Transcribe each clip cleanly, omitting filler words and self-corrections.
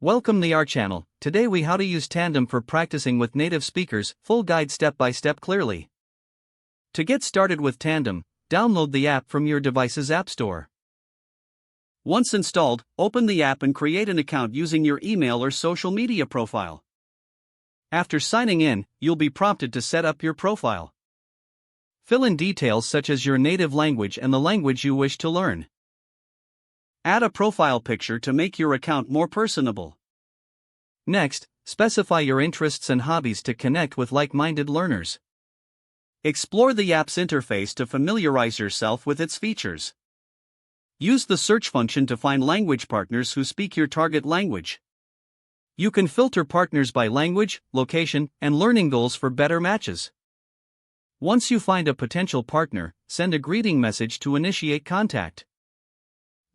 Welcome to our channel. Today we how to use Tandem for practicing with native speakers, full guide step by step clearly. To get started with Tandem, download the app from your device's app store. Once installed, open the app and create an account using your email or social media profile. After signing in, you'll be prompted to set up your profile. Fill in details such as your native language and the language you wish to learn. Add a profile picture to make your account more personable. Next, specify your interests and hobbies to connect with like-minded learners. Explore the app's interface to familiarize yourself with its features. Use the search function to find language partners who speak your target language. You can filter partners by language, location, and learning goals for better matches. Once you find a potential partner, send a greeting message to initiate contact.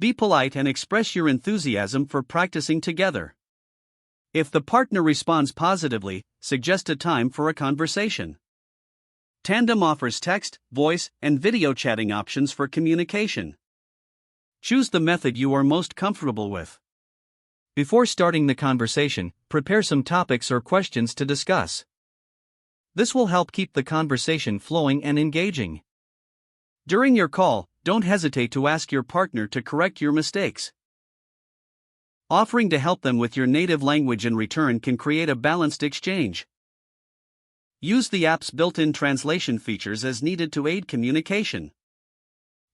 Be polite and express your enthusiasm for practicing together. If the partner responds positively, suggest a time for a conversation. Tandem offers text, voice, and video chatting options for communication. Choose the method you are most comfortable with. Before starting the conversation, prepare some topics or questions to discuss. This will help keep the conversation flowing and engaging. During your call, don't hesitate to ask your partner to correct your mistakes. Offering to help them with your native language in return can create a balanced exchange. Use the app's built-in translation features as needed to aid communication.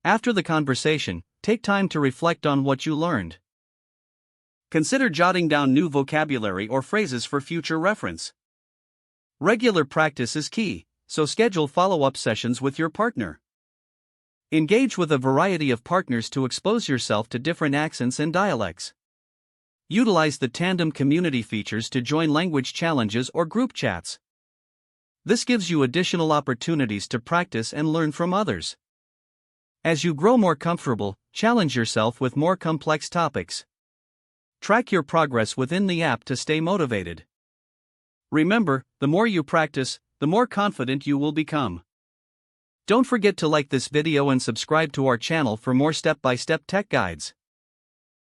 After the conversation, take time to reflect on what you learned. Consider jotting down new vocabulary or phrases for future reference. Regular practice is key, so schedule follow-up sessions with your partner. Engage with a variety of partners to expose yourself to different accents and dialects. Utilize the Tandem community features to join language challenges or group chats. This gives you additional opportunities to practice and learn from others. As you grow more comfortable, challenge yourself with more complex topics. Track your progress within the app to stay motivated. Remember, the more you practice, the more confident you will become. Don't forget to like this video and subscribe to our channel for more step-by-step tech guides.